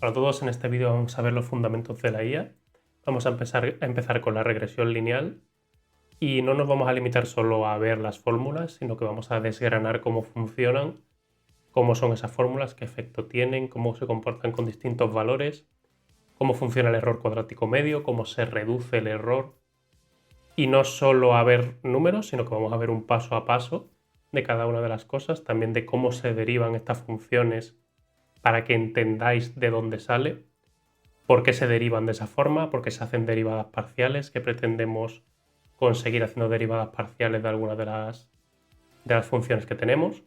Hola a todos, en este vídeo vamos a ver los fundamentos de la IA. Vamos a empezar con la regresión lineal y no nos vamos a limitar solo a ver las fórmulas, sino que vamos a desgranar cómo funcionan, cómo son esas fórmulas, qué efecto tienen, cómo se comportan con distintos valores, cómo funciona el error cuadrático medio, cómo se reduce el error. Y no solo a ver números, sino que vamos a ver un paso a paso de cada una de las cosas, también de cómo se derivan estas funciones para que entendáis de dónde sale, por qué se derivan de esa forma, por qué se hacen derivadas parciales, qué pretendemos conseguir haciendo derivadas parciales de algunas de las funciones que tenemos.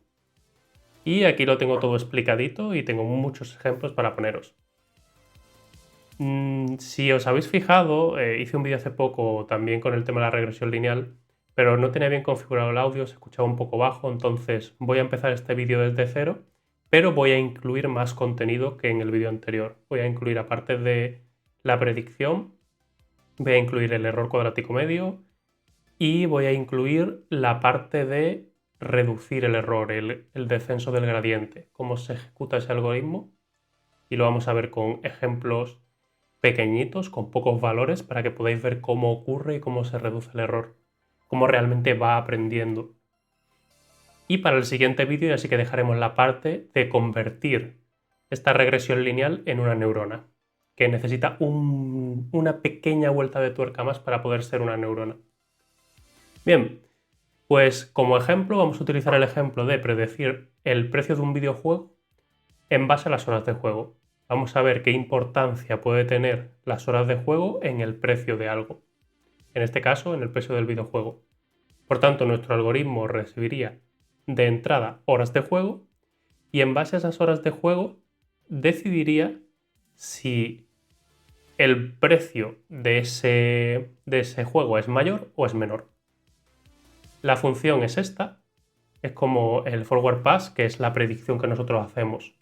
Y aquí lo tengo todo explicadito y tengo muchos ejemplos para poneros. Si os habéis fijado, hice un vídeo hace poco también con el tema de la regresión lineal, pero no tenía bien configurado el audio, se escuchaba un poco bajo, entonces voy a empezar este vídeo desde cero, pero voy a incluir más contenido que en el vídeo anterior. Voy a incluir, aparte de la predicción, voy a incluir el error cuadrático medio y voy a incluir la parte de reducir el error, el descenso del gradiente, cómo se ejecuta ese algoritmo, y lo vamos a ver con ejemplos pequeñitos, con pocos valores, para que podáis ver cómo ocurre y cómo se reduce el error, cómo realmente va aprendiendo. Y para el siguiente vídeo ya sí que dejaremos la parte de convertir esta regresión lineal en una neurona, que necesita una pequeña vuelta de tuerca más para poder ser una neurona. Bien, pues como ejemplo vamos a utilizar el ejemplo de predecir el precio de un videojuego en base a las horas de juego. Vamos a ver qué importancia puede tener las horas de juego en el precio de algo. En este caso, en el precio del videojuego. Por tanto, nuestro algoritmo recibiría de entrada horas de juego y en base a esas horas de juego decidiría si el precio de ese juego es mayor o es menor. La función es esta, es como el forward pass, que es la predicción que nosotros hacemos.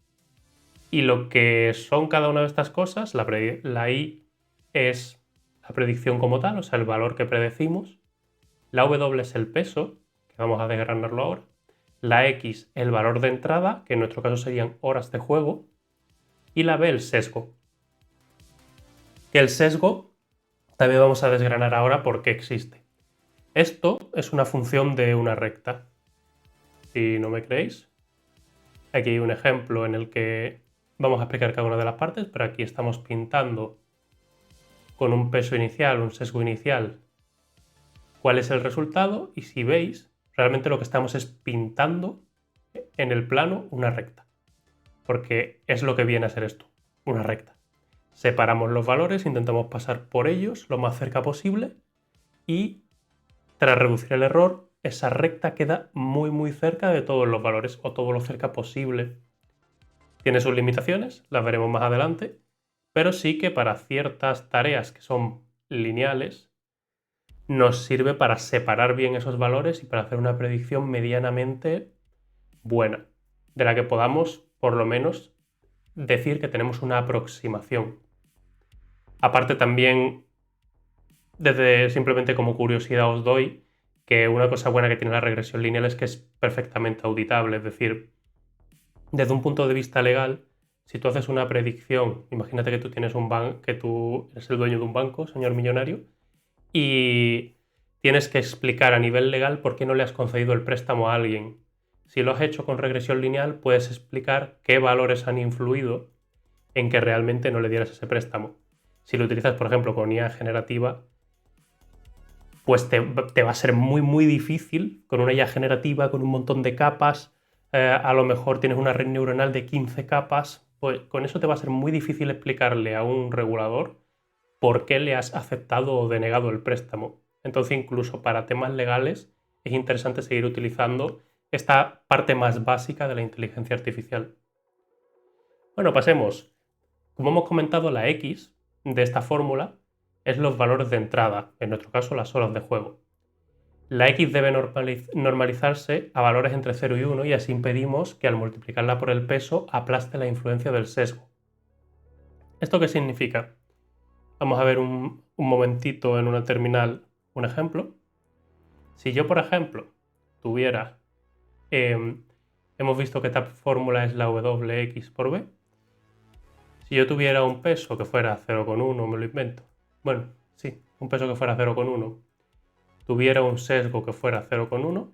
Y lo que son cada una de estas cosas, la I es la predicción como tal, o sea, el valor que predecimos. La W es el peso, que vamos a desgranarlo ahora. La X, el valor de entrada, que en nuestro caso serían horas de juego. Y la B, el sesgo. Que el sesgo también vamos a desgranar ahora por qué existe. Esto es una función de una recta. Si no me creéis, aquí hay un ejemplo en el que vamos a explicar cada una de las partes, pero aquí estamos pintando con un peso inicial, un sesgo inicial, cuál es el resultado, y si veis, realmente lo que estamos es pintando en el plano una recta, porque es lo que viene a ser esto, una recta. Separamos los valores, intentamos pasar por ellos lo más cerca posible y tras reducir el error, esa recta queda muy cerca de todos los valores o todo lo cerca posible. Tiene sus limitaciones, las veremos más adelante, pero sí que para ciertas tareas que son lineales nos sirve para separar bien esos valores y para hacer una predicción medianamente buena, de la que podamos por lo menos decir que tenemos una aproximación. Aparte también, desde simplemente como curiosidad os doy que una cosa buena que tiene la regresión lineal es que es perfectamente auditable, es decir, desde un punto de vista legal, si tú haces una predicción, imagínate que tú tienes que tú eres el dueño de un banco, señor millonario, y tienes que explicar a nivel legal por qué no le has concedido el préstamo a alguien. Si lo has hecho con regresión lineal, puedes explicar qué valores han influido en que realmente no le dieras ese préstamo. Si lo utilizas, por ejemplo, con IA generativa, pues te va a ser muy difícil con una IA generativa, con un montón de capas. A lo mejor tienes una red neuronal de 15 capas, pues con eso te va a ser muy difícil explicarle a un regulador por qué le has aceptado o denegado el préstamo. Entonces, incluso para temas legales, es interesante seguir utilizando esta parte más básica de la inteligencia artificial. Bueno, pasemos. Como hemos comentado, la X de esta fórmula es los valores de entrada, en nuestro caso las horas de juego. La X debe normalizarse a valores entre 0 y 1 y así impedimos que al multiplicarla por el peso aplaste la influencia del sesgo. ¿Esto qué significa? Vamos a ver un momentito en una terminal un ejemplo. Si yo, por ejemplo, tuviera, hemos visto que esta fórmula es la WX por B. Si yo tuviera un peso que fuera 0,1, me lo invento. Bueno, sí, un peso que fuera 0,1, tuviera un sesgo que fuera 0,1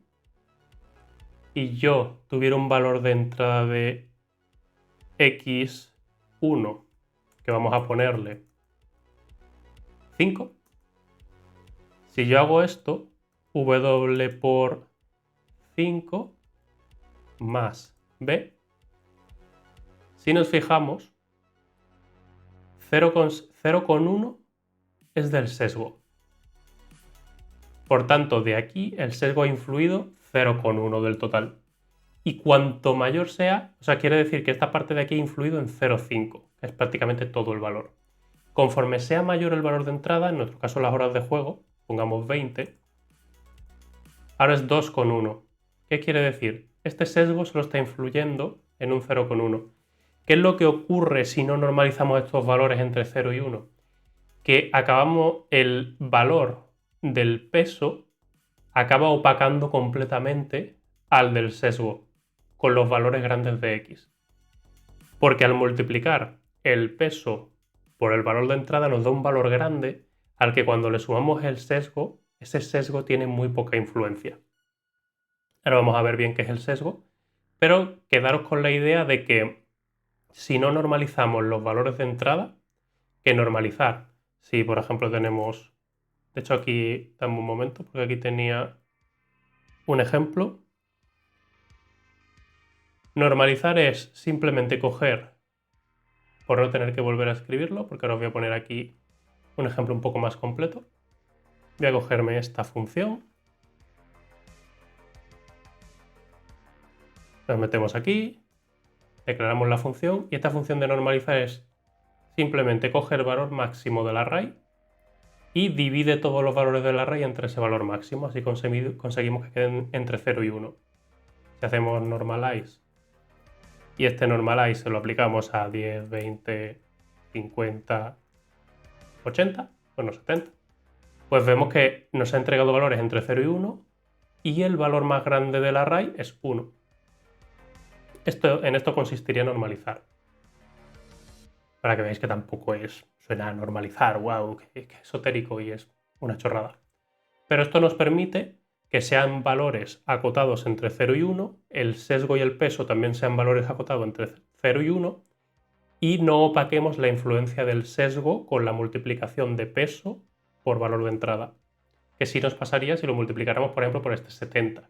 y yo tuviera un valor de entrada de x1, que vamos a ponerle 5. Si yo hago esto, w por 5 más b, si nos fijamos, 0,1 es del sesgo. Por tanto, de aquí el sesgo ha influido 0,1 del total. Y cuanto mayor sea, o sea, quiere decir que esta parte de aquí ha influido en 0,5, que es prácticamente todo el valor. Conforme sea mayor el valor de entrada, en nuestro caso las horas de juego, pongamos 20, ahora es 2,1. ¿Qué quiere decir? Este sesgo solo está influyendo en un 0,1. ¿Qué es lo que ocurre si no normalizamos estos valores entre 0 y 1? Que acabamos el valor del peso acaba opacando completamente al del sesgo con los valores grandes de x. Porque al multiplicar el peso por el valor de entrada nos da un valor grande al que cuando le sumamos el sesgo, ese sesgo tiene muy poca influencia. Ahora vamos a ver bien qué es el sesgo, pero quedaros con la idea de que si no normalizamos los valores de entrada, que normalizar, si por ejemplo tenemos, de hecho aquí, dame un momento, porque aquí tenía un ejemplo. Normalizar es simplemente coger, por no tener que volver a escribirlo, porque ahora os voy a poner aquí un ejemplo un poco más completo. Voy a cogerme esta función, nos metemos aquí, declaramos la función y esta función de normalizar es simplemente coger el valor máximo del array y divide todos los valores del array entre ese valor máximo, así conseguimos que queden entre 0 y 1. Si hacemos normalize y este normalize se lo aplicamos a 10, 20, 50, 80, bueno 70, pues vemos que nos ha entregado valores entre 0 y 1 y el valor más grande del array es 1. En esto consistiría normalizar. Para que veáis que tampoco suena a normalizar, wow, qué esotérico y es una chorrada. Pero esto nos permite que sean valores acotados entre 0 y 1, el sesgo y el peso también sean valores acotados entre 0 y 1 y no opaquemos la influencia del sesgo con la multiplicación de peso por valor de entrada, que sí nos pasaría si lo multiplicáramos, por ejemplo, por este 70.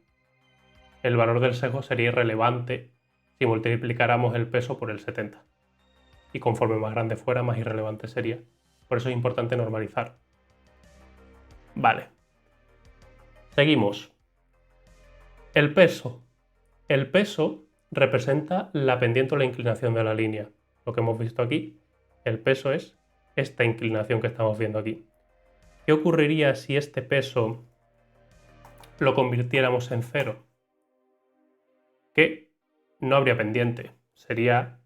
El valor del sesgo sería irrelevante si multiplicáramos el peso por el 70. Y conforme más grande fuera, más irrelevante sería. Por eso es importante normalizar. Vale. Seguimos. El peso. El peso representa la pendiente o la inclinación de la línea. Lo que hemos visto aquí, el peso es esta inclinación que estamos viendo aquí. ¿Qué ocurriría si este peso lo convirtiéramos en 0? Que no habría pendiente. Sería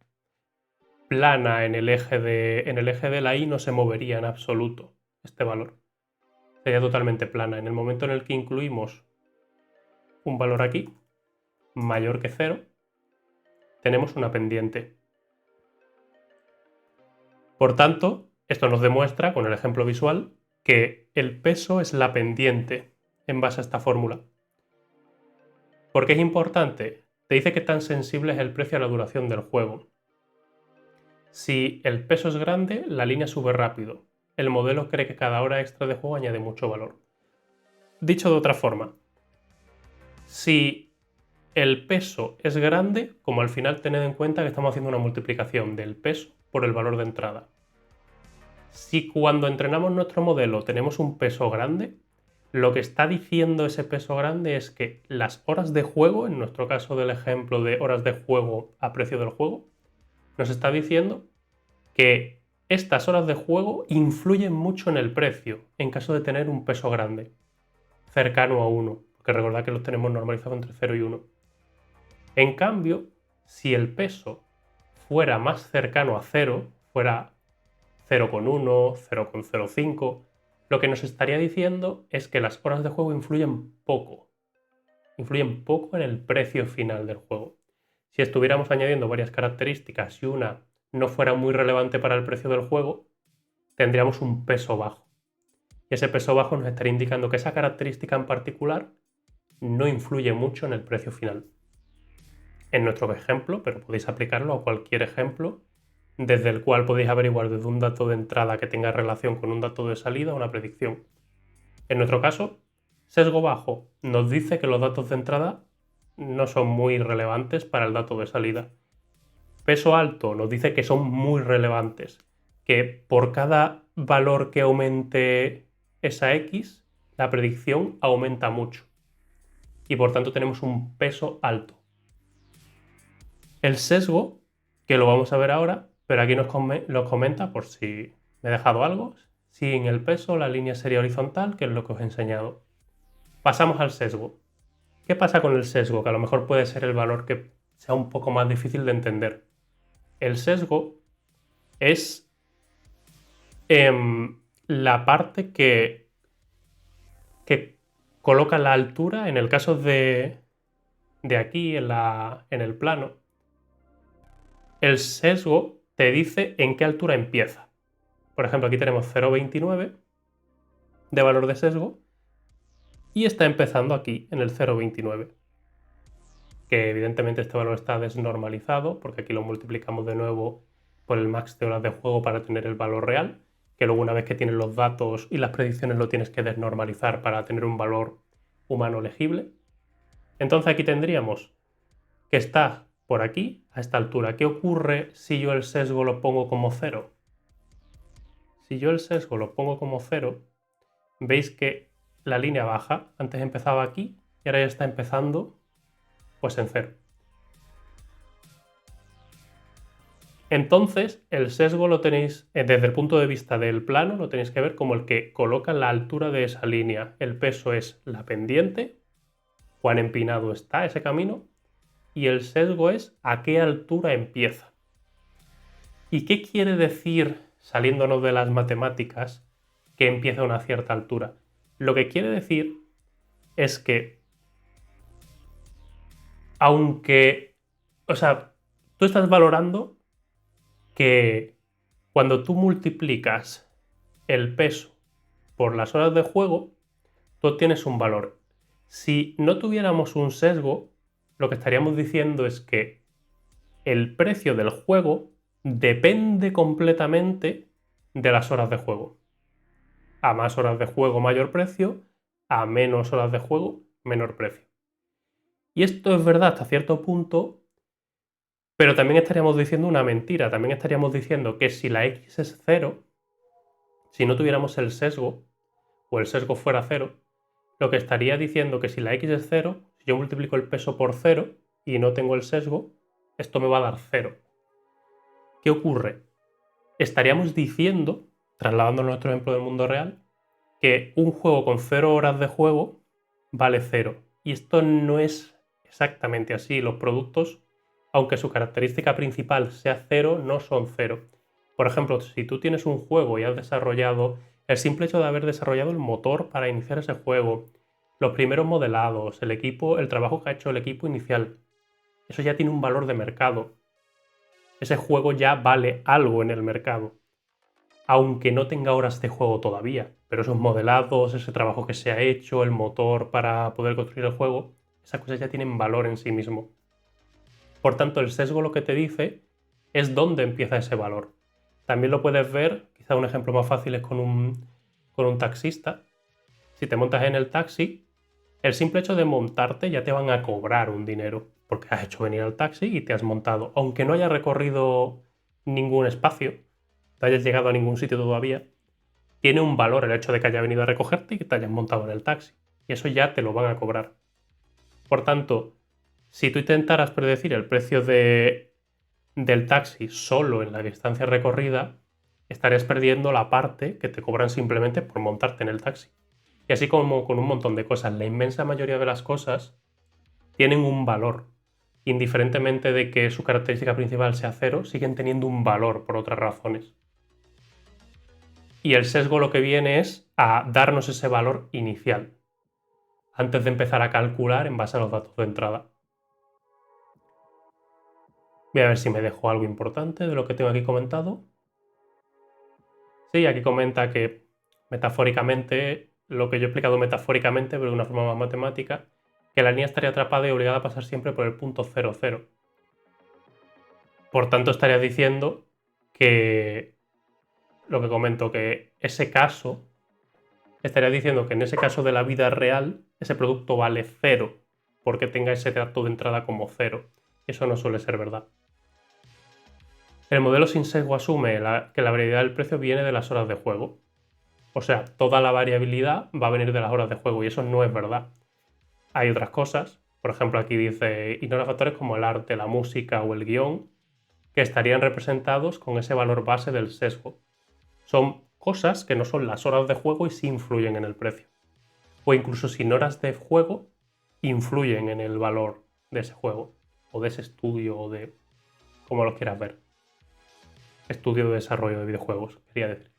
plana en el eje de la y no se movería en absoluto este valor. Sería totalmente plana. En el momento en el que incluimos un valor aquí mayor que 0, tenemos una pendiente. Por tanto, esto nos demuestra, con el ejemplo visual, que el peso es la pendiente en base a esta fórmula. ¿Por qué es importante? Te dice que tan sensible es el precio a la duración del juego. Si el peso es grande, la línea sube rápido. El modelo cree que cada hora extra de juego añade mucho valor. Dicho de otra forma, si el peso es grande, como al final tened en cuenta que estamos haciendo una multiplicación del peso por el valor de entrada. Si cuando entrenamos nuestro modelo tenemos un peso grande, lo que está diciendo ese peso grande es que las horas de juego, en nuestro caso del ejemplo de horas de juego a precio del juego, nos está diciendo que estas horas de juego influyen mucho en el precio en caso de tener un peso grande, cercano a 1, porque recordad que los tenemos normalizados entre 0 y 1. En cambio, si el peso fuera más cercano a 0, fuera 0,1, 0,05, lo que nos estaría diciendo es que las horas de juego influyen poco en el precio final del juego. Si estuviéramos añadiendo varias características y una no fuera muy relevante para el precio del juego, tendríamos un peso bajo. Y ese peso bajo nos estaría indicando que esa característica en particular no influye mucho en el precio final. En nuestro ejemplo, pero podéis aplicarlo a cualquier ejemplo, desde el cual podéis averiguar desde un dato de entrada que tenga relación con un dato de salida una predicción. En nuestro caso, sesgo bajo nos dice que los datos de entrada no son muy relevantes para el dato de salida. Peso alto nos dice que son muy relevantes, que por cada valor que aumente esa X, la predicción aumenta mucho. Y por tanto tenemos un peso alto. El sesgo, que lo vamos a ver ahora, pero aquí nos comenta, por si me he dejado algo, si en el peso la línea sería horizontal, que es lo que os he enseñado. Pasamos al sesgo. ¿Qué pasa con el sesgo? Que a lo mejor puede ser el valor que sea un poco más difícil de entender. El sesgo es la parte que coloca la altura, en el caso de aquí, en el plano, el sesgo te dice en qué altura empieza. Por ejemplo, aquí tenemos 0,29 de valor de sesgo y está empezando aquí en el 0,29. Que evidentemente este valor está desnormalizado porque aquí lo multiplicamos de nuevo por el max de horas de juego para tener el valor real, que luego una vez que tienes los datos y las predicciones lo tienes que desnormalizar para tener un valor humano legible. Entonces aquí tendríamos que está por aquí, a esta altura. ¿Qué ocurre si yo el sesgo lo pongo como 0? Si yo el sesgo lo pongo como 0, veis que la línea baja. Antes empezaba aquí y ahora ya está empezando pues en 0. Entonces, el sesgo lo tenéis, desde el punto de vista del plano, lo tenéis que ver como el que coloca la altura de esa línea. El peso es la pendiente, cuán empinado está ese camino, y el sesgo es a qué altura empieza. ¿Y qué quiere decir, saliéndonos de las matemáticas, que empieza a una cierta altura? Lo que quiere decir es que, aunque, tú estás valorando que cuando tú multiplicas el peso por las horas de juego, tú obtienes un valor. Si no tuviéramos un sesgo, lo que estaríamos diciendo es que el precio del juego depende completamente de las horas de juego. A más horas de juego, mayor precio; a menos horas de juego, menor precio. Y esto es verdad hasta cierto punto, pero también estaríamos diciendo una mentira. También estaríamos diciendo que si la X es 0, si no tuviéramos el sesgo, o el sesgo fuera 0, lo que estaría diciendo que si la X es 0, si yo multiplico el peso por 0 y no tengo el sesgo, esto me va a dar 0. ¿Qué ocurre? Estaríamos diciendo, trasladando nuestro ejemplo del mundo real, que un juego con 0 horas de juego vale 0. Y esto no es exactamente así. Los productos, aunque su característica principal sea 0, no son 0. Por ejemplo, si tú tienes un juego y has desarrollado el simple hecho de haber desarrollado el motor para iniciar ese juego, los primeros modelados, el equipo, el trabajo que ha hecho el equipo inicial, eso ya tiene un valor de mercado. Ese juego ya vale algo en el mercado, aunque no tenga horas de juego todavía. Pero esos modelados, ese trabajo que se ha hecho, el motor para poder construir el juego, esas cosas ya tienen valor en sí mismo. Por tanto, el sesgo lo que te dice es dónde empieza ese valor. También lo puedes ver, quizá un ejemplo más fácil es con un taxista. Si te montas en el taxi, el simple hecho de montarte ya te van a cobrar un dinero, porque has hecho venir al taxi y te has montado. Aunque no haya recorrido ningún espacio, no hayas llegado a ningún sitio todavía, tiene un valor el hecho de que haya venido a recogerte y que te hayas montado en el taxi. Y eso ya te lo van a cobrar. Por tanto, si tú intentaras predecir el precio del taxi solo en la distancia recorrida, estarías perdiendo la parte que te cobran simplemente por montarte en el taxi. Y así como con un montón de cosas, la inmensa mayoría de las cosas tienen un valor. Indiferentemente de que su característica principal sea 0, siguen teniendo un valor por otras razones. Y el sesgo lo que viene es a darnos ese valor inicial, antes de empezar a calcular en base a los datos de entrada. Voy a ver si me dejo algo importante de lo que tengo aquí comentado. Sí, aquí comenta que metafóricamente, lo que yo he explicado metafóricamente, pero de una forma más matemática, que la línea estaría atrapada y obligada a pasar siempre por el punto 0, 0. Por tanto, estaría diciendo que lo que comento, que ese caso, estaría diciendo que en ese caso de la vida real, ese producto vale 0, porque tenga ese dato de entrada como 0. Eso no suele ser verdad. El modelo sin sesgo asume que la variabilidad del precio viene de las horas de juego. O sea, toda la variabilidad va a venir de las horas de juego y eso no es verdad. Hay otras cosas, por ejemplo aquí dice, ignora factores como el arte, la música o el guión, que estarían representados con ese valor base del sesgo. Son cosas que no son las horas de juego y sí influyen en el precio. O incluso sin horas de juego, influyen en el valor de ese juego, o de ese estudio, o de como lo quieras ver. Estudio de desarrollo de videojuegos, quería decir.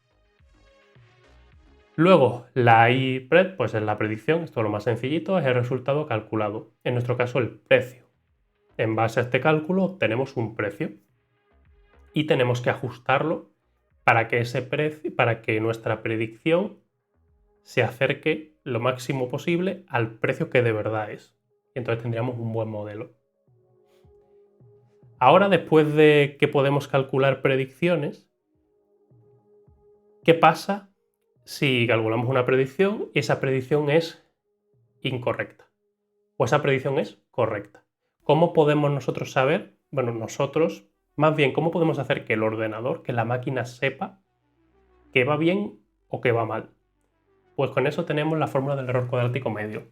Luego, la IPRED, pues es la predicción, esto es lo más sencillito, es el resultado calculado. En nuestro caso, el precio. En base a este cálculo obtenemos un precio y tenemos que ajustarlo para que ese precio, para que nuestra predicción se acerque lo máximo posible al precio que de verdad es. Y entonces tendríamos un buen modelo. Ahora, después de que podemos calcular predicciones, ¿qué pasa si calculamos una predicción y esa predicción es incorrecta? O esa predicción es correcta. ¿Cómo podemos nosotros saber? Bueno, nosotros, más bien, ¿cómo podemos hacer que el ordenador, que la máquina sepa que va bien o que va mal? Pues con eso tenemos la fórmula del error cuadrático medio,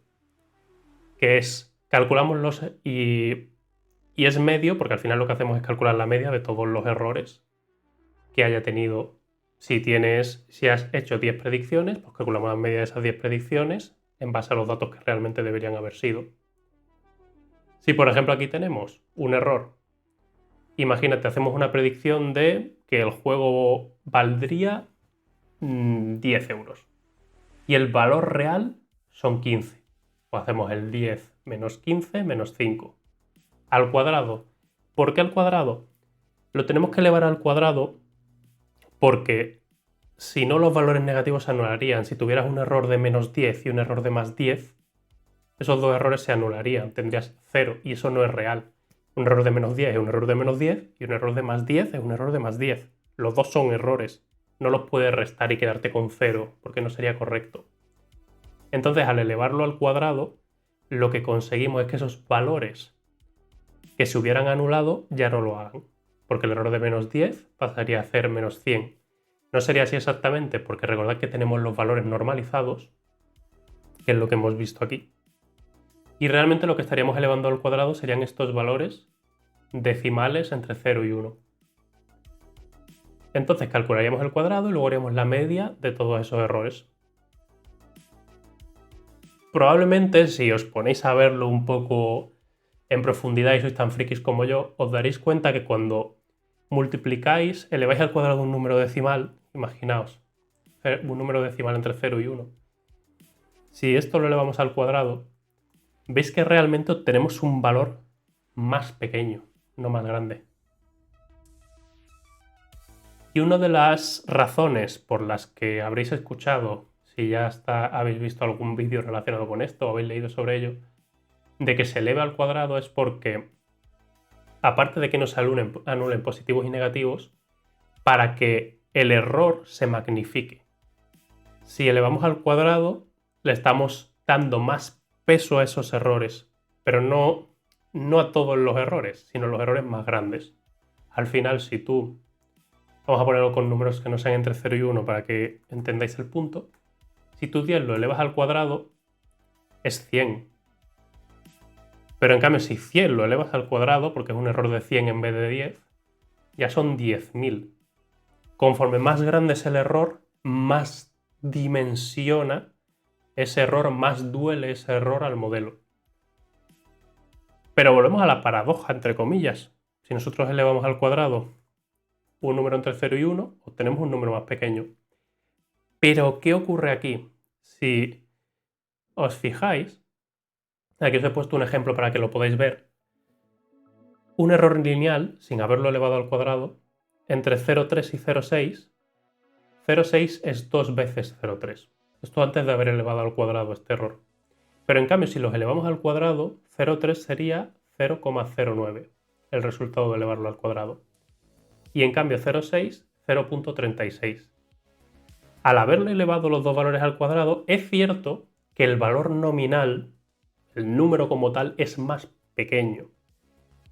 que es, calculamos los y es medio porque al final lo que hacemos es calcular la media de todos los errores que haya tenido. Si has hecho 10 predicciones, pues calculamos la media de esas 10 predicciones en base a los datos que realmente deberían haber sido. Si por ejemplo aquí tenemos un error, imagínate, hacemos una predicción de que el juego valdría 10 euros y el valor real son 15. Pues hacemos el 10 menos 15 menos 5 al cuadrado. ¿Por qué al cuadrado? Lo tenemos que elevar al cuadrado porque si no los valores negativos se anularían. Si tuvieras un error de menos 10 y un error de más 10, esos dos errores se anularían, tendrías 0 y eso no es real. Un error de menos 10 es un error de menos 10 y un error de más 10 es un error de más 10. Los dos son errores. No los puedes restar y quedarte con 0 porque no sería correcto. Entonces, al elevarlo al cuadrado, lo que conseguimos es que esos valores que se hubieran anulado ya no lo hagan. Porque el error de menos 10 pasaría a ser menos 100. No sería así exactamente porque recordad que tenemos los valores normalizados, que es lo que hemos visto aquí. Y realmente lo que estaríamos elevando al cuadrado serían estos valores decimales entre 0 y 1. Entonces calcularíamos el cuadrado y luego haríamos la media de todos esos errores. Probablemente si os ponéis a verlo un poco en profundidad y sois tan frikis como yo, os daréis cuenta que cuando multiplicáis, eleváis al cuadrado un número decimal, imaginaos, un número decimal entre 0 y 1. Si esto lo elevamos al cuadrado, veis que realmente obtenemos un valor más pequeño, no más grande. Y una de las razones por las que habréis escuchado, si ya habéis visto algún vídeo relacionado con esto o habéis leído sobre ello, de que se eleve al cuadrado es porque, aparte de que nos anulen positivos y negativos, para que el error se magnifique. Si elevamos al cuadrado, le estamos dando más peso a esos errores, pero no a todos los errores, sino a los errores más grandes. Al final, si tú, vamos a ponerlo con números que no sean entre 0 y 1 para que entendáis el punto, si tú 10 lo elevas al cuadrado, es 100. Pero en cambio, si 100 lo elevas al cuadrado, porque es un error de 100 en vez de 10, ya son 10.000. Conforme más grande es el error, más dimensiona ese error, más duele ese error al modelo. Pero volvemos a la paradoja, entre comillas. Si nosotros elevamos al cuadrado un número entre 0 y 1, obtenemos un número más pequeño. Pero, ¿qué ocurre aquí? Si os fijáis, aquí os he puesto un ejemplo para que lo podáis ver. un error lineal, sin haberlo elevado al cuadrado, entre 0,3 y 0,6. 0,6 es 2 veces 0,3. Esto antes de haber elevado al cuadrado este error. Pero en cambio, si los elevamos al cuadrado, 0,3 sería 0,09, el resultado de elevarlo al cuadrado. Y en cambio 0,6, 0,36. Al haberle elevado los dos valores al cuadrado, es cierto que el valor nominal, el número como tal, es más pequeño.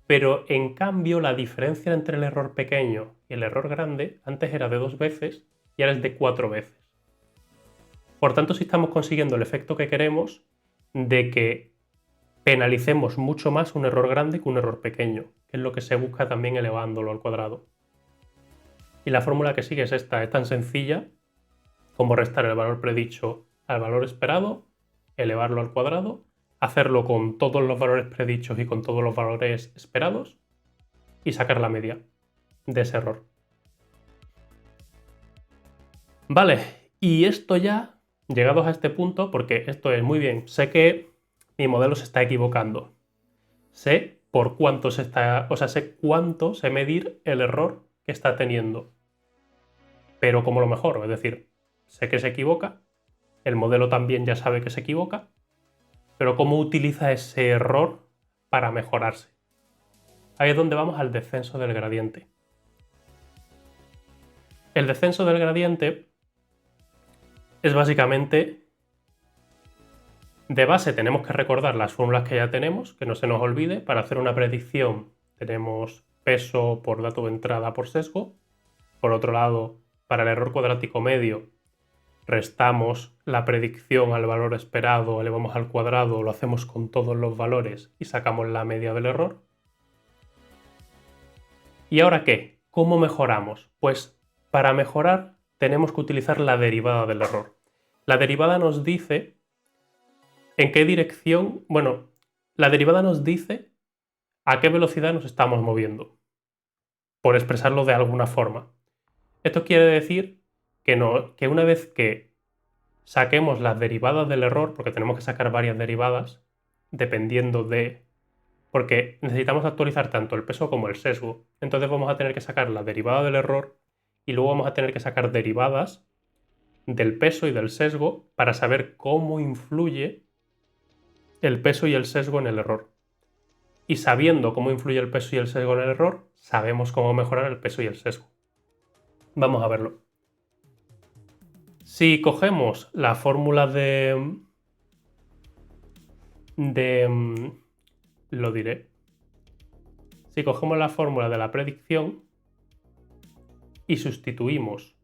Pero en cambio la diferencia entre el error pequeño y el error grande antes era de 2 veces y ahora es de 4 veces. Por tanto, sí estamos consiguiendo el efecto que queremos de que penalicemos mucho más un error grande que un error pequeño, que es lo que se busca también elevándolo al cuadrado. Y la fórmula que sigue es esta, es tan sencilla como restar el valor predicho al valor esperado, elevarlo al cuadrado, hacerlo con todos los valores predichos y con todos los valores esperados y sacar la media de ese error. Vale, y esto ya, llegados a este punto, porque esto es muy bien, sé que mi modelo se está equivocando. Sé por cuánto se está, o sea, sé cuánto sé medir el error que está teniendo. Pero como lo mejor, es decir, sé que se equivoca, el modelo también ya sabe que se equivoca, pero cómo utiliza ese error para mejorarse. Ahí es donde vamos al descenso del gradiente. El descenso del gradiente es básicamente, de base tenemos que recordar las fórmulas que ya tenemos, que no se nos olvide. Para hacer una predicción tenemos peso por dato de entrada por sesgo. Por otro lado, para el error cuadrático medio, restamos la predicción al valor esperado, elevamos al cuadrado, lo hacemos con todos los valores y sacamos la media del error. ¿Y ahora qué? ¿Cómo mejoramos? Pues para mejorar tenemos que utilizar la derivada del error. La derivada nos dice en qué dirección, bueno, la derivada nos dice a qué velocidad nos estamos moviendo, por expresarlo de alguna forma. Esto quiere decir que una vez que saquemos las derivadas del error, porque tenemos que sacar varias derivadas, dependiendo de... porque necesitamos actualizar tanto el peso como el sesgo. Entonces vamos a tener que sacar la derivada del error y luego vamos a tener que sacar derivadas del peso y del sesgo para saber cómo influye el peso y el sesgo en el error. Y sabiendo cómo influye el peso y el sesgo en el error, sabemos cómo mejorar el peso y el sesgo. Vamos a verlo. Si cogemos la fórmula lo diré. Si cogemos la fórmula de la predicción y sustituimos,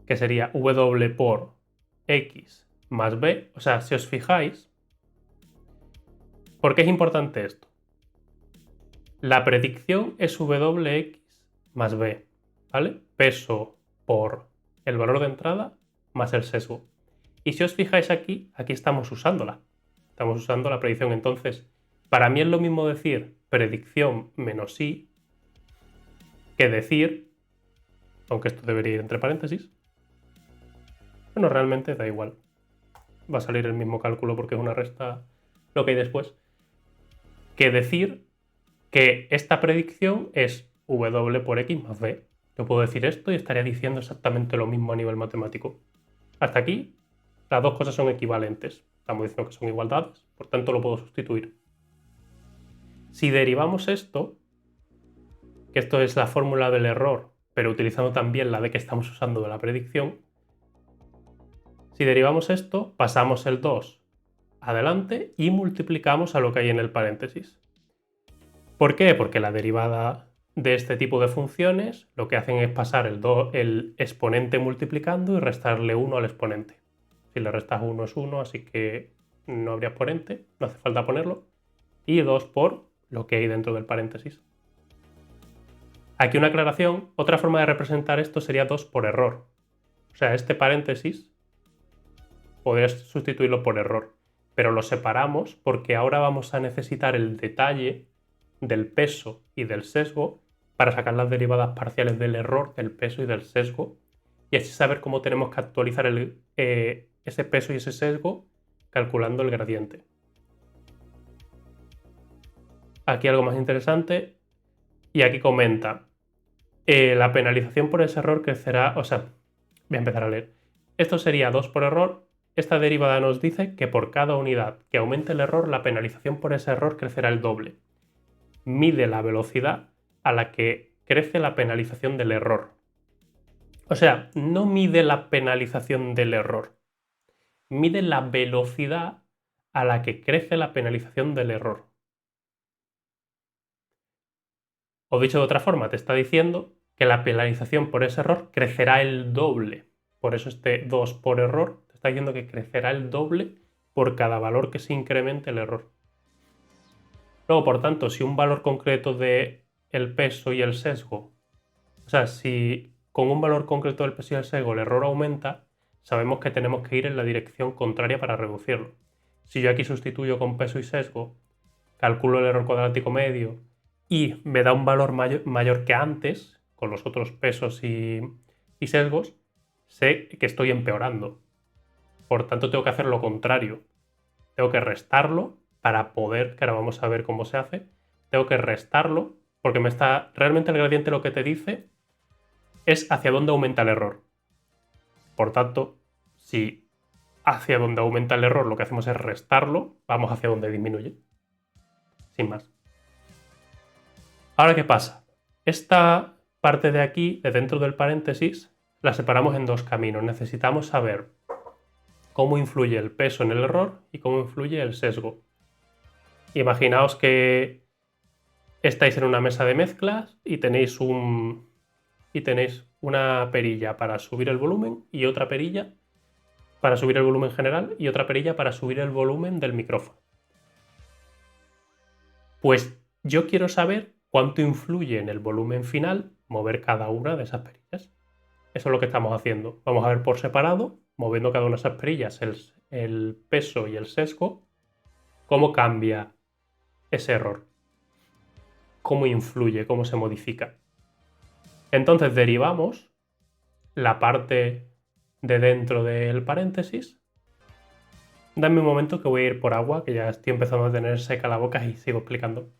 que sería W por X más B, o sea, si os fijáis, ¿por qué es importante esto? La predicción es WX más B, ¿vale? Peso por el valor de entrada más el sesgo. Y si os fijáis aquí estamos usándola. Estamos usando la predicción. Entonces, para mí es lo mismo decir predicción menos I que decir, aunque esto debería ir entre paréntesis, bueno, realmente da igual. Va a salir el mismo cálculo porque es una resta lo que hay después, que decir que esta predicción es W por X más B. Yo puedo decir esto y estaría diciendo exactamente lo mismo a nivel matemático. Hasta aquí, las dos cosas son equivalentes. Estamos diciendo que son igualdades, por tanto lo puedo sustituir. Si derivamos esto, que esto es la fórmula del error, pero utilizando también la de que estamos usando de la predicción, si derivamos esto, pasamos el 2 adelante y multiplicamos a lo que hay en el paréntesis. ¿Por qué? Porque la derivada de este tipo de funciones lo que hacen es pasar el exponente multiplicando y restarle 1 al exponente. Si le restas 1 es 1, así que no habría exponente, no hace falta ponerlo. Y 2 por lo que hay dentro del paréntesis. Aquí una aclaración, otra forma de representar esto sería 2 por error. O sea, este paréntesis podrías sustituirlo por error, pero lo separamos porque ahora vamos a necesitar el detalle del peso y del sesgo para sacar las derivadas parciales del error, del peso y del sesgo, y así saber cómo tenemos que actualizar ese peso y ese sesgo calculando el gradiente. aquí algo más interesante, y aquí comenta, la penalización por ese error crecerá, o sea, voy a empezar a leer. Esto sería 2 por error. Esta derivada nos dice que por cada unidad que aumente el error, la penalización por ese error crecerá el doble. Mide la velocidad a la que crece la penalización del error. O sea, no mide la penalización del error, mide la velocidad a la que crece la penalización del error. O dicho de otra forma, te está diciendo que la penalización por ese error crecerá el doble. Por eso este 2 por error te está diciendo que crecerá el doble por cada valor que se incremente el error. Luego, por tanto, si un valor concreto de el peso y el sesgo, o sea, si con un valor concreto del peso y el sesgo el error aumenta, sabemos que tenemos que ir en la dirección contraria para reducirlo. Si yo aquí sustituyo con peso y sesgo, calculo el error cuadrático medio y me da un valor mayor que antes, con los otros pesos y sesgos, sé que estoy empeorando. Por tanto, tengo que hacer lo contrario. Tengo que restarlo para poder, que ahora vamos a ver cómo se hace, tengo que restarlo porque realmente el gradiente lo que te dice es hacia dónde aumenta el error. Por tanto, si hacia dónde aumenta el error lo que hacemos es restarlo, vamos hacia donde disminuye. Sin más. Ahora, ¿qué pasa? Esta parte de aquí, de dentro del paréntesis, la separamos en dos caminos. Necesitamos saber cómo influye el peso en el error y cómo influye el sesgo. Imaginaos que estáis en una mesa de mezclas y tenéis una perilla para subir el volumen y otra perilla para subir el volumen general y otra perilla para subir el volumen del micrófono. Pues yo quiero saber cuánto influye en el volumen final mover cada una de esas perillas. Eso es lo que estamos haciendo. Vamos a ver por separado, moviendo cada una de esas perillas, el peso y el sesgo, cómo cambia ese error, cómo influye, cómo se modifica. Entonces derivamos la parte de dentro del paréntesis. Dame un momento que voy a ir por agua, que ya estoy empezando a tener seca la boca y sigo explicando.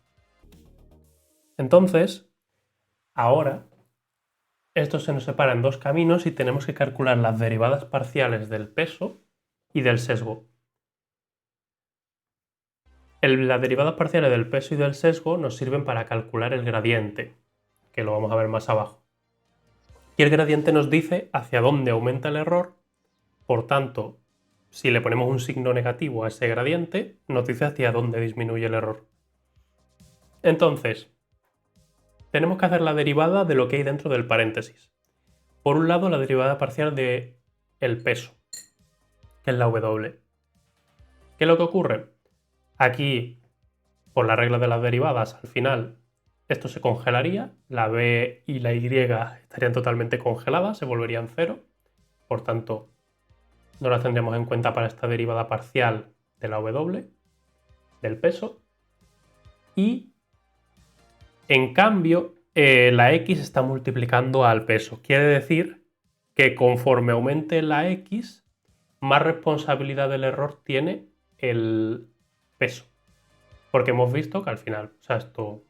Entonces, ahora, esto se nos separa en dos caminos y tenemos que calcular las derivadas parciales del peso y del sesgo. Las derivadas parciales del peso y del sesgo nos sirven para calcular el gradiente, que lo vamos a ver más abajo. Y el gradiente nos dice hacia dónde aumenta el error, por tanto, si le ponemos un signo negativo a ese gradiente, nos dice hacia dónde disminuye el error. Entonces, tenemos que hacer la derivada de lo que hay dentro del paréntesis. Por un lado, la derivada parcial del peso, que es la W. ¿Qué es lo que ocurre? Aquí, por la regla de las derivadas, al final, esto se congelaría, la B y la Y estarían totalmente congeladas, se volverían cero, por tanto, no las tendríamos en cuenta para esta derivada parcial de la W, del peso, y en cambio, la X está multiplicando al peso. Quiere decir que conforme aumente la X, más responsabilidad del error tiene el peso. Porque hemos visto que al final, o sea, esto, voy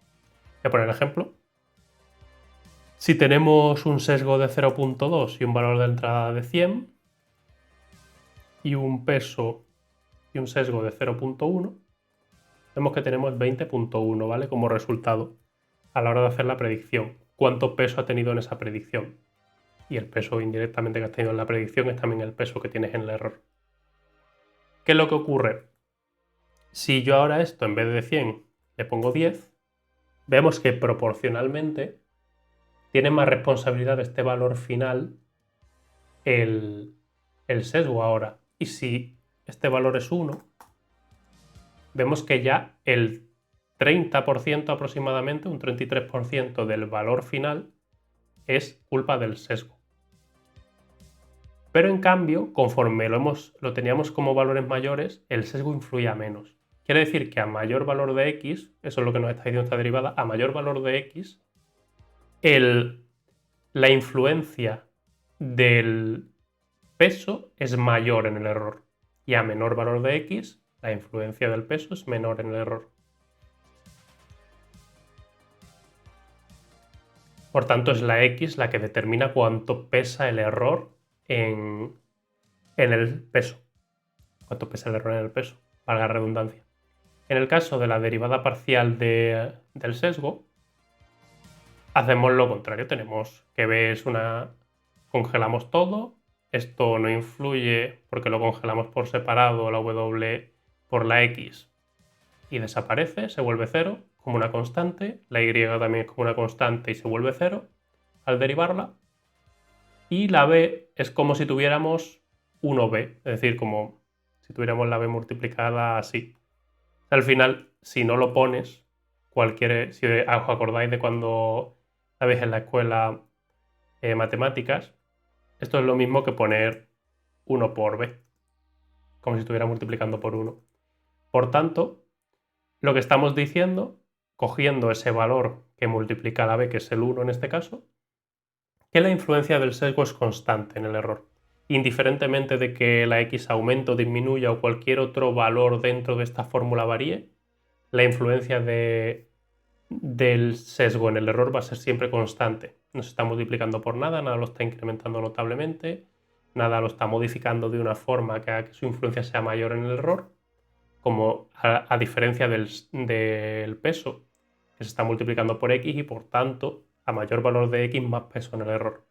a poner ejemplo. Si tenemos un sesgo de 0.2 y un valor de entrada de 100 y un peso y un sesgo de 0.1, vemos que tenemos 20.1, ¿vale? Como resultado a la hora de hacer la predicción. ¿Cuánto peso ha tenido en esa predicción? Y el peso indirectamente que has tenido en la predicción es también el peso que tienes en el error. ¿Qué es lo que ocurre? Si yo ahora esto en vez de 100 le pongo 10, vemos que proporcionalmente tiene más responsabilidad de este valor final el sesgo ahora. Y si este valor es 1, vemos que ya el 30% aproximadamente, un 33% del valor final es culpa del sesgo. Pero en cambio, conforme lo teníamos como valores mayores, el sesgo influía menos. Quiere decir que a mayor valor de x, eso es lo que nos está diciendo esta derivada, a mayor valor de x, la influencia del peso es mayor en el error. Y a menor valor de x, la influencia del peso es menor en el error. Por tanto, es la X la que determina cuánto pesa el error en el peso. Cuánto pesa el error en el peso, valga la redundancia. En el caso de la derivada parcial del sesgo, hacemos lo contrario. Tenemos que B es una... congelamos todo. Esto no influye porque lo congelamos por separado, la W por la X, y desaparece, se vuelve cero como una constante. La Y también es como una constante y se vuelve cero al derivarla. Y la B es como si tuviéramos 1B, es decir, como si tuviéramos la B multiplicada así. Al final, si no lo pones, si os acordáis de cuando sabéis en la escuela matemáticas, esto es lo mismo que poner 1 por B, como si estuviera multiplicando por 1. Por tanto, lo que estamos diciendo, cogiendo ese valor que multiplica la B, que es el 1 en este caso, que la influencia del sesgo es constante en el error. Indiferentemente de que la X aumente o disminuya o cualquier otro valor dentro de esta fórmula varíe, la influencia del sesgo en el error va a ser siempre constante. No se está multiplicando por nada, nada lo está incrementando notablemente, nada lo está modificando de una forma que haga que su influencia sea mayor en el error, como a diferencia del peso, que se está multiplicando por X y por tanto, a mayor valor de X, más peso en el error.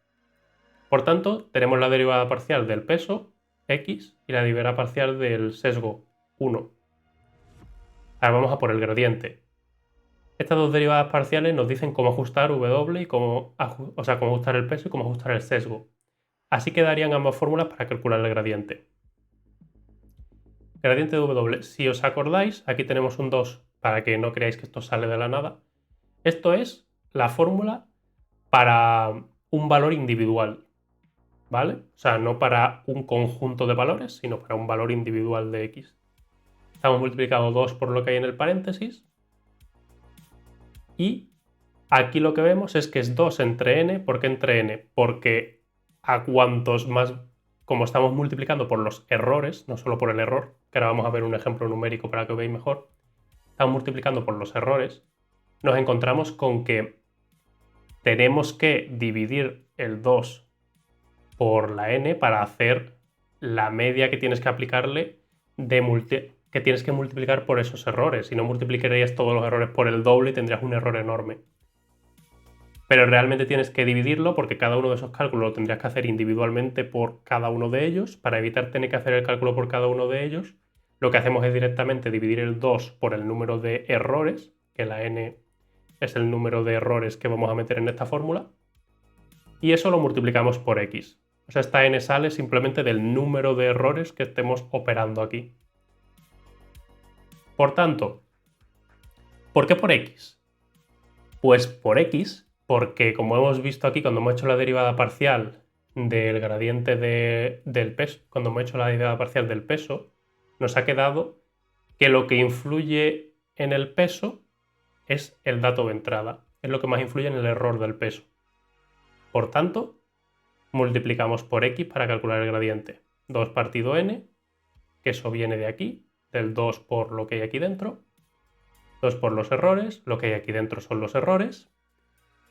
Por tanto, tenemos la derivada parcial del peso, X, y la derivada parcial del sesgo, 1. Ahora vamos a por el gradiente. Estas dos derivadas parciales nos dicen cómo ajustar W y cómo ajustar el peso y cómo ajustar el sesgo. Así quedarían ambas fórmulas para calcular el gradiente. Gradiente de W. Si os acordáis, aquí tenemos un 2 para que no creáis que esto sale de la nada. Esto es la fórmula para un valor individual, ¿vale? O sea, no para un conjunto de valores, sino para un valor individual de X. Estamos multiplicando 2 por lo que hay en el paréntesis. Y aquí lo que vemos es que es 2 entre n. ¿Por qué entre n? Porque a cuantos más, como estamos multiplicando por los errores, no solo por el error, que ahora vamos a ver un ejemplo numérico para que veáis mejor, estamos multiplicando por los errores, nos encontramos con que tenemos que dividir el 2 por la n para hacer la media que tienes que aplicarle que tienes que multiplicar por esos errores. Si no, multiplicarías todos los errores por el doble y tendrías un error enorme. Pero realmente tienes que dividirlo porque cada uno de esos cálculos lo tendrías que hacer individualmente por cada uno de ellos. Para evitar tener que hacer el cálculo por cada uno de ellos, lo que hacemos es directamente dividir el 2 por el número de errores, que la n es el número de errores que vamos a meter en esta fórmula, y eso lo multiplicamos por x. O sea, esta n sale simplemente del número de errores que estemos operando aquí. Por tanto, ¿por qué por x? Pues por x, porque como hemos visto aquí cuando hemos hecho la derivada parcial del gradiente del peso, cuando hemos hecho la derivada parcial del peso, nos ha quedado que lo que influye en el peso es el dato de entrada, es lo que más influye en el error del peso. Por tanto, multiplicamos por x para calcular el gradiente. 2 partido n, que eso viene de aquí, del 2 por lo que hay aquí dentro, 2 por los errores, lo que hay aquí dentro son los errores,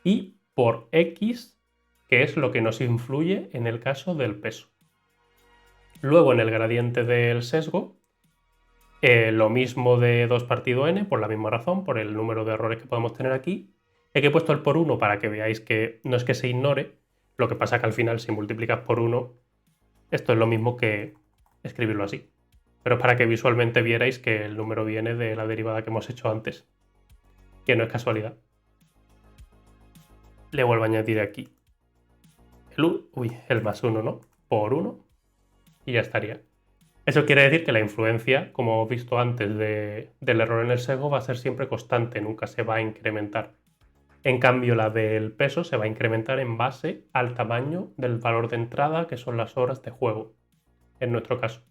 y por x, que es lo que nos influye en el caso del peso. Luego en el gradiente del sesgo, lo mismo de 2 partido n, por la misma razón, por el número de errores que podemos tener aquí. Aquí he puesto el por 1 para que veáis que no es que se ignore, lo que pasa que al final si multiplicas por 1, esto es lo mismo que escribirlo así. Pero para que visualmente vierais que el número viene de la derivada que hemos hecho antes, que no es casualidad. Le vuelvo a añadir aquí el más 1, ¿no? Por 1 y ya estaría. Eso quiere decir que la influencia, como hemos visto antes del error en el sesgo, va a ser siempre constante, nunca se va a incrementar. En cambio, la del peso se va a incrementar en base al tamaño del valor de entrada, que son las horas de juego, en nuestro caso.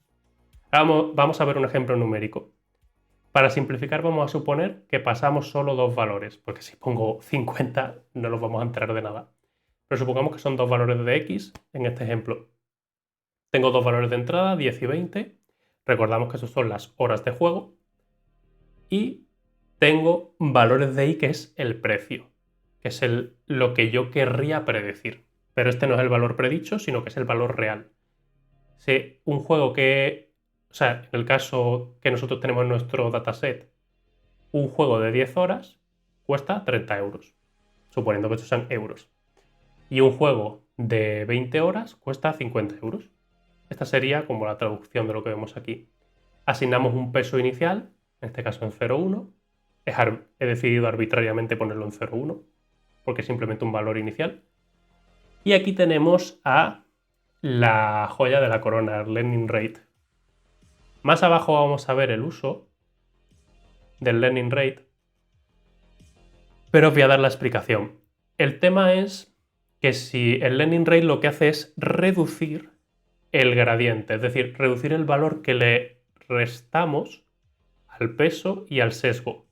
Vamos a ver un ejemplo numérico. Para simplificar vamos a suponer que pasamos solo dos valores, porque si pongo 50 no los vamos a enterar de nada. Pero supongamos que son dos valores de x en este ejemplo. Tengo dos valores de entrada, 10 y 20. Recordamos que esos son las horas de juego. Y tengo valores de y, que es el precio. que es lo que yo querría predecir. Pero este no es el valor predicho, sino que es el valor real. Si un juego o sea, en el caso que nosotros tenemos en nuestro dataset, un juego de 10 horas cuesta 30 euros, suponiendo que estos sean euros. Y un juego de 20 horas cuesta 50 euros. Esta sería como la traducción de lo que vemos aquí. Asignamos un peso inicial, en este caso en 0,1. He decidido arbitrariamente ponerlo en 0,1, porque es simplemente un valor inicial. Y aquí tenemos a la joya de la corona, el learning rate. Más abajo vamos a ver el uso del learning rate, pero os voy a dar la explicación. El tema es que si el learning rate lo que hace es reducir el gradiente, es decir, reducir el valor que le restamos al peso y al sesgo.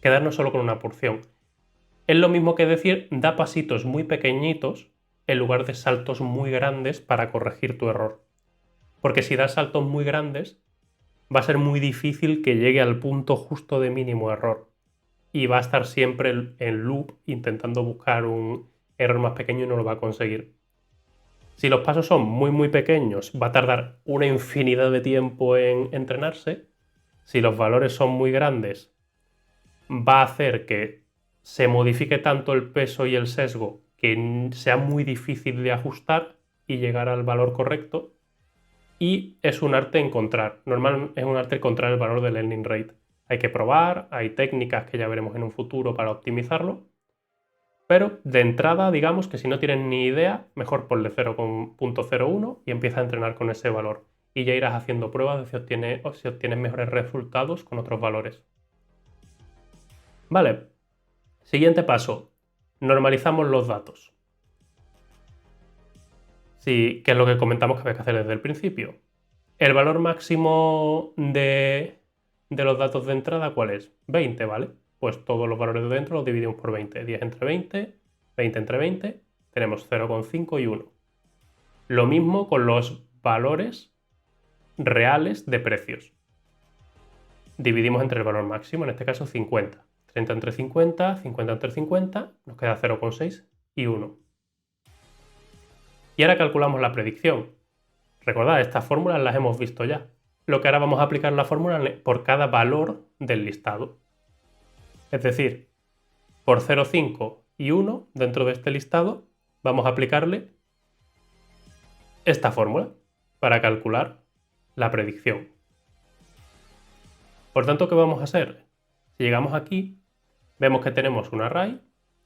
Quedarnos solo con una porción. Es lo mismo que decir, da pasitos muy pequeñitos en lugar de saltos muy grandes para corregir tu error. Porque si das saltos muy grandes, va a ser muy difícil que llegue al punto justo de mínimo error. Y va a estar siempre en loop intentando buscar un error más pequeño y no lo va a conseguir. Si los pasos son muy pequeños, va a tardar una infinidad de tiempo en entrenarse. Si los valores son muy grandes, va a hacer que se modifique tanto el peso y el sesgo que sea muy difícil de ajustar y llegar al valor correcto. Y es un arte encontrar. Normal es un arte encontrar el valor del learning rate. Hay que probar, hay técnicas que ya veremos en un futuro para optimizarlo. Pero de entrada, digamos que si no tienes ni idea, mejor ponle 0,01 y empieza a entrenar con ese valor. Y ya irás haciendo pruebas de si obtienes mejores resultados con otros valores. Vale, siguiente paso. Normalizamos los datos. Sí, que es lo que comentamos que había que hacer desde el principio. El valor máximo de los datos de entrada, ¿cuál es? 20, ¿vale? Pues todos los valores de dentro los dividimos por 20. 10 entre 20, 20 entre 20, tenemos 0,5 y 1. Lo mismo con los valores reales de precios. Dividimos entre el valor máximo, en este caso 50. 30 entre 50, 50 entre 50, nos queda 0,6 y 1. Y ahora calculamos la predicción. Recordad, estas fórmulas las hemos visto ya. Lo que ahora vamos a aplicar la fórmula por cada valor del listado. Es decir, por 0, 5 y 1 dentro de este listado vamos a aplicarle esta fórmula para calcular la predicción. Por tanto, ¿qué vamos a hacer? Si llegamos aquí, vemos que tenemos un array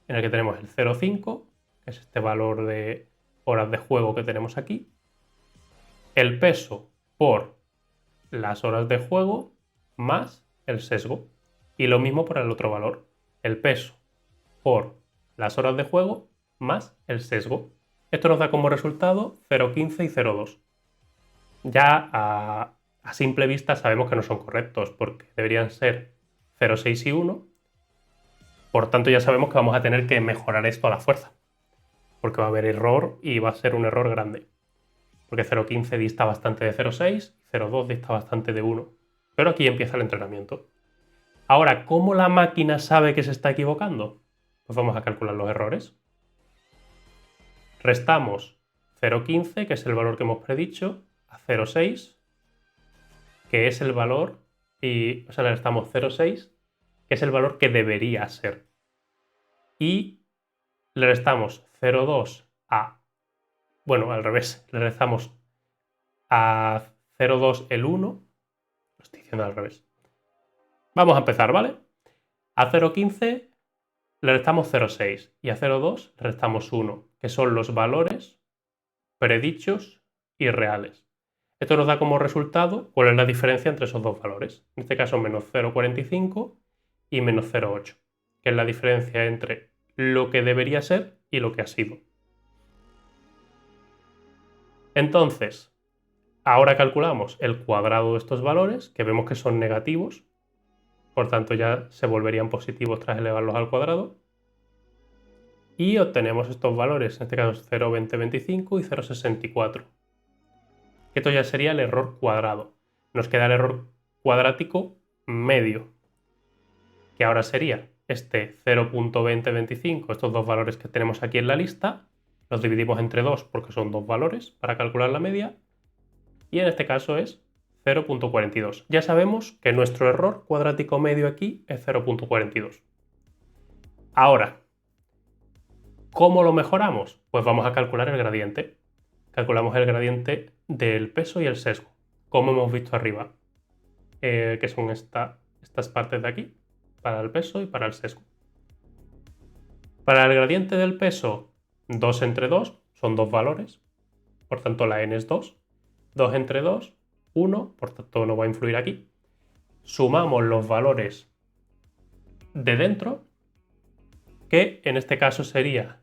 en el que tenemos el 0,5, que es este valor de horas de juego que tenemos aquí, el peso por las horas de juego más el sesgo. Y lo mismo por el otro valor, el peso por las horas de juego más el sesgo. Esto nos da como resultado 0,15 y 0,2. Ya a simple vista sabemos que no son correctos porque deberían ser 0,6 y 1. Por tanto ya sabemos que vamos a tener que mejorar esto a la fuerza, porque va a haber error y va a ser un error grande. Porque 0,15 dista bastante de 0,6, 0,2 dista bastante de 1. Pero aquí empieza el entrenamiento. Ahora, ¿cómo la máquina sabe que se está equivocando? Pues vamos a calcular los errores. Restamos 0,15, que es el valor que hemos predicho, a 0,6, que es el valor, o sea, le restamos 0,6, que es el valor que debería ser. Y le restamos 0,2 bueno, al revés, le restamos a 0,2 el 1, lo estoy diciendo al revés. Vamos a empezar, ¿vale? A 0,15 le restamos 0,6 y a 0,2 le restamos 1, que son los valores predichos y reales. Esto nos da como resultado cuál es la diferencia entre esos dos valores. En este caso, menos 0,45 y menos 0,8, que es la diferencia entre lo que debería ser y lo que ha sido. Entonces, ahora calculamos el cuadrado de estos valores, que vemos que son negativos, por tanto ya se volverían positivos tras elevarlos al cuadrado. Y obtenemos estos valores, en este caso 0,2025 y 0,64. Esto ya sería el error cuadrado. Nos queda el error cuadrático medio, que ahora sería este 0.2025, estos dos valores que tenemos aquí en la lista, los dividimos entre 2 porque son dos valores para calcular la media, y en este caso es 0.42. Ya sabemos que nuestro error cuadrático medio aquí es 0.42. Ahora, ¿cómo lo mejoramos? Pues vamos a calcular el gradiente. Calculamos el gradiente del peso y el sesgo, como hemos visto arriba, que son estas partes de aquí, para el peso y para el sesgo. Para el gradiente del peso, 2 entre 2 son dos valores, por tanto la n es 2. 2 entre 2, 1, por tanto no va a influir aquí. Sumamos los valores de dentro, que en este caso sería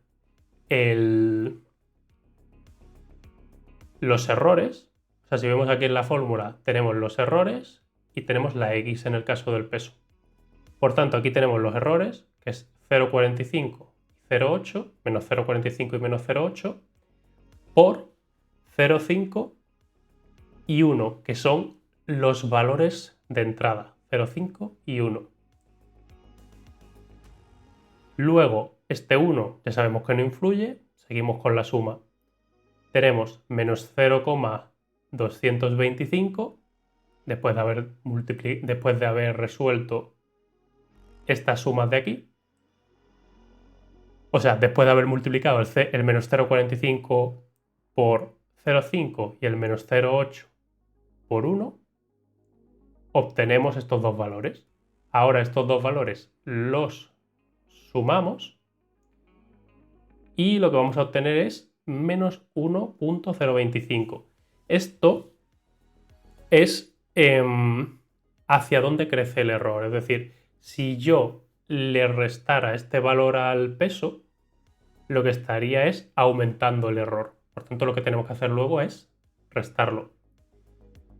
los errores. O sea, si vemos aquí en la fórmula, tenemos los errores y tenemos la x en el caso del peso. Por tanto, aquí tenemos los errores, que es 0,45 y 0,8, menos 0,45 y menos 0,8, por 0,5 y 1, que son los valores de entrada, 0,5 y 1. Luego, este 1 ya sabemos que no influye, seguimos con la suma. Tenemos menos 0,225 después de haber resuelto estas sumas de aquí. O sea, después de haber multiplicado el menos 0,45 por 0,5 y el menos 0,8 por 1, obtenemos estos dos valores. Ahora estos dos valores los sumamos y lo que vamos a obtener es menos 1.025. Esto es hacia dónde crece el error. Es decir, si yo le restara este valor al peso, lo que estaría es aumentando el error. Por tanto, lo que tenemos que hacer luego es restarlo.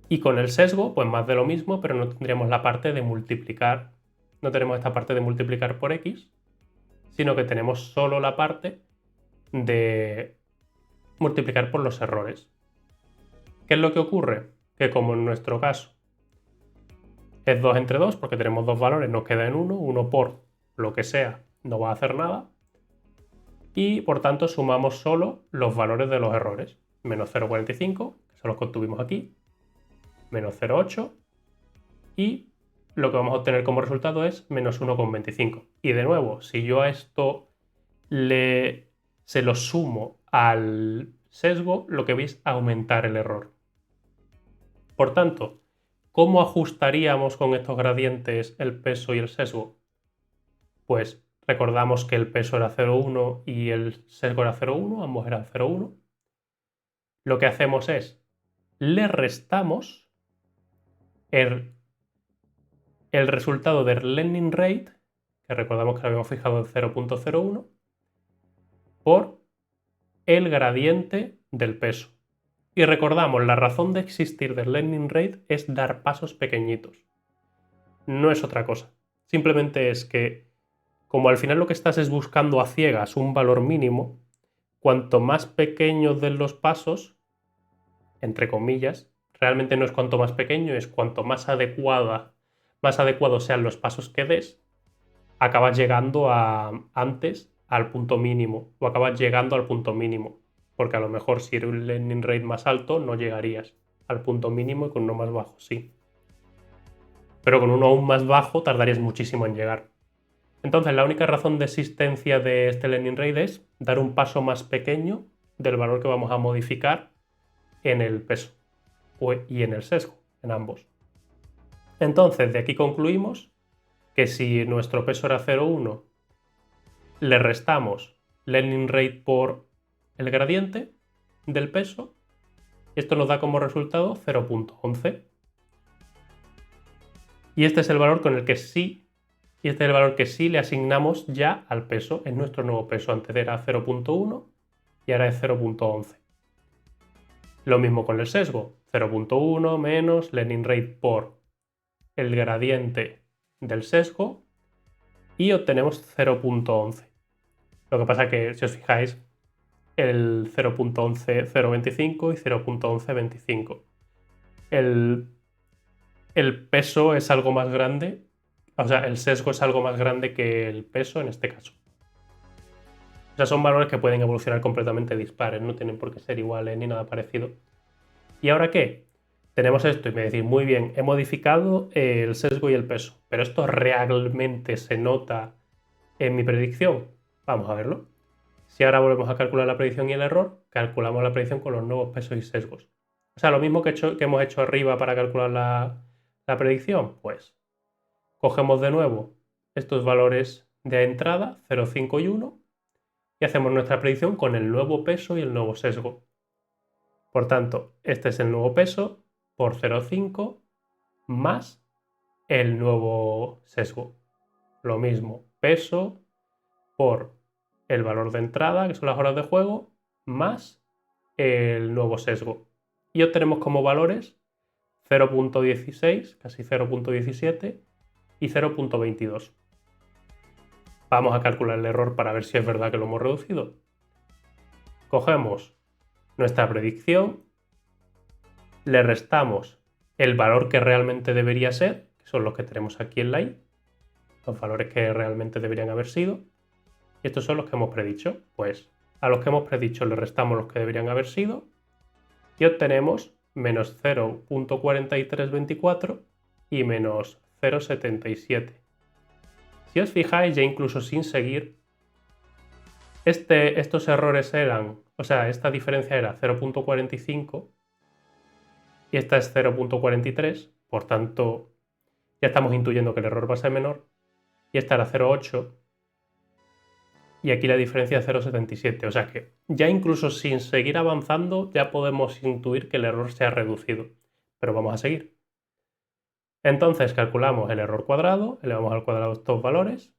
Y con el sesgo, pues más de lo mismo, pero no tendríamos la parte de multiplicar. No tenemos esta parte de multiplicar por x, sino que tenemos solo la parte de multiplicar por los errores. ¿Qué es lo que ocurre? Que como en nuestro caso es 2 entre 2, porque tenemos dos valores, nos queda en 1, 1 por lo que sea no va a hacer nada, y por tanto sumamos solo los valores de los errores. Menos 0,45, que son los que obtuvimos aquí, menos 0,8, y lo que vamos a obtener como resultado es menos 1,25. Y de nuevo, si yo a esto se lo sumo al sesgo, lo que veis es aumentar el error. Por tanto, ¿cómo ajustaríamos con estos gradientes el peso y el sesgo? Pues recordamos que el peso era 0,1 y el sesgo era 0,1, ambos eran 0,1. Lo que hacemos es, le restamos el resultado del learning rate, que recordamos que lo habíamos fijado en 0,01, por el gradiente del peso. Y recordamos, la razón de existir del learning rate es dar pasos pequeñitos. No es otra cosa. Simplemente es que, como al final lo que estás es buscando a ciegas un valor mínimo, cuanto más pequeños den los pasos, entre comillas, realmente no es cuanto más pequeño, es cuanto más adecuados sean los pasos que des, acabas llegando antes al punto mínimo, o acabas llegando al punto mínimo. Porque a lo mejor si era un learning rate más alto no llegarías al punto mínimo y con uno más bajo sí. Pero con uno aún más bajo tardarías muchísimo en llegar. Entonces la única razón de existencia de este learning rate es dar un paso más pequeño del valor que vamos a modificar en el peso y en el sesgo, en ambos. Entonces de aquí concluimos que si nuestro peso era 0,1, le restamos learning rate por el gradiente del peso, esto nos da como resultado 0,11. Y este es el valor con el que sí, y este es el valor que sí le asignamos ya al peso, es nuestro nuevo peso. Antes era 0,1 y ahora es 0,11. Lo mismo con el sesgo, 0,1 menos learning rate por el gradiente del sesgo y obtenemos 0,11. Lo que pasa que, si os fijáis, el 0.11 0.25 y 0.11 25. El peso es algo más grande O sea, el sesgo es algo más grande que el peso en este caso. O sea, son valores que pueden evolucionar completamente dispares, no tienen por qué ser iguales ni nada parecido. ¿Y ahora qué? Tenemos esto y me decís, muy bien, he modificado el sesgo y el peso, pero ¿esto realmente se nota en mi predicción? Vamos a verlo. Si ahora volvemos a calcular la predicción y el error, calculamos la predicción con los nuevos pesos y sesgos. O sea, lo mismo que hemos hecho arriba para calcular la predicción, pues cogemos de nuevo estos valores de entrada, 0, 5 y 1, y hacemos nuestra predicción con el nuevo peso y el nuevo sesgo. Por tanto, este es el nuevo peso por 0,5 más el nuevo sesgo. Lo mismo, peso por el valor de entrada, que son las horas de juego, más el nuevo sesgo. Y obtenemos como valores 0,16, casi 0,17 y 0,22. Vamos a calcular el error para ver si es verdad que lo hemos reducido. Cogemos nuestra predicción, le restamos el valor que realmente debería ser, que son los que tenemos aquí en la i, los valores que realmente deberían haber sido, y estos son los que hemos predicho. Pues a los que hemos predicho le restamos los que deberían haber sido y obtenemos menos 0,4324 y menos 0,77. Si os fijáis, ya incluso sin seguir, estos errores eran, o sea, esta diferencia era 0,45 y esta es 0,43, por tanto ya estamos intuyendo que el error va a ser menor, y esta era 0,8 y aquí la diferencia es 0,77, o sea que ya incluso sin seguir avanzando ya podemos intuir que el error se ha reducido, pero vamos a seguir. Entonces calculamos el error cuadrado, elevamos al cuadrado estos valores,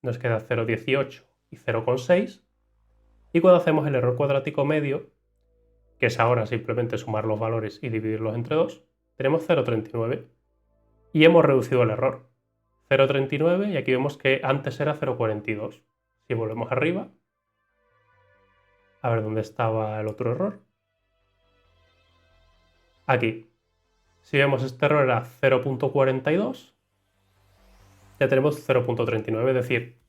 nos queda 0,18 y 0,6, y cuando hacemos el error cuadrático medio, que es ahora simplemente sumar los valores y dividirlos entre 2, tenemos 0,39 y hemos reducido el error. 0,39 y aquí vemos que antes era 0,42. Si volvemos arriba, a ver dónde estaba el otro error. Aquí. Si vemos este error era 0,42, ya tenemos 0,39, es decir,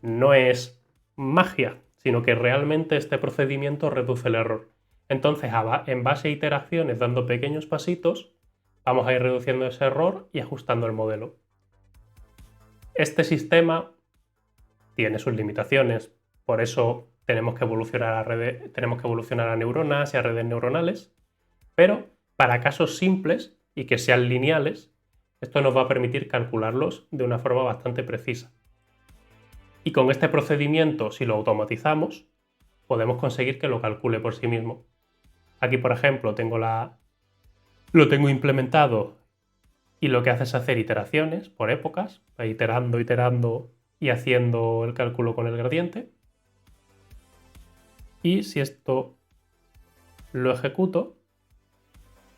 no es magia, sino que realmente este procedimiento reduce el error. Entonces, en base a iteraciones, dando pequeños pasitos, vamos a ir reduciendo ese error y ajustando el modelo. Este sistema tiene sus limitaciones, por eso tenemos que evolucionar a neuronas y a redes neuronales, pero para casos simples y que sean lineales, esto nos va a permitir calcularlos de una forma bastante precisa. Y con este procedimiento, si lo automatizamos, podemos conseguir que lo calcule por sí mismo. Aquí, por ejemplo, lo tengo implementado y lo que hace es hacer iteraciones por épocas, iterando y haciendo el cálculo con el gradiente. Y si esto lo ejecuto,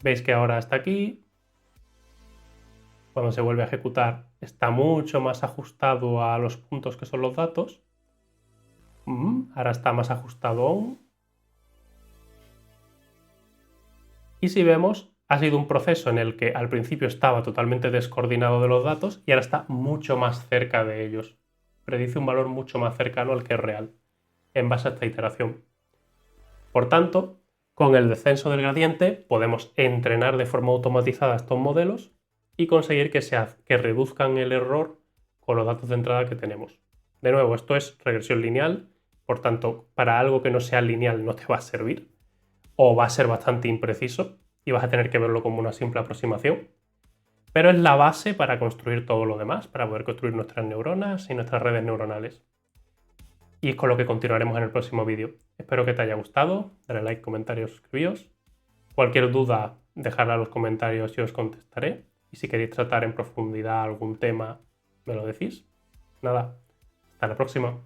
veis que ahora está aquí. Cuando se vuelve a ejecutar está mucho más ajustado a los puntos que son los datos. Ahora está más ajustado aún. Y si vemos, ha sido un proceso en el que al principio estaba totalmente descoordinado de los datos y ahora está mucho más cerca de ellos. Predice un valor mucho más cercano al que es real, en base a esta iteración. Por tanto, con el descenso del gradiente podemos entrenar de forma automatizada estos modelos y conseguir que reduzcan el error con los datos de entrada que tenemos. De nuevo, esto es regresión lineal, por tanto, para algo que no sea lineal no te va a servir o va a ser bastante impreciso y vas a tener que verlo como una simple aproximación. Pero es la base para construir todo lo demás, para poder construir nuestras neuronas y nuestras redes neuronales. Y es con lo que continuaremos en el próximo vídeo. Espero que te haya gustado, dale like, comentarios, suscribíos. Cualquier duda, dejadla en los comentarios y os contestaré. Y si queréis tratar en profundidad algún tema, me lo decís. Nada, hasta la próxima.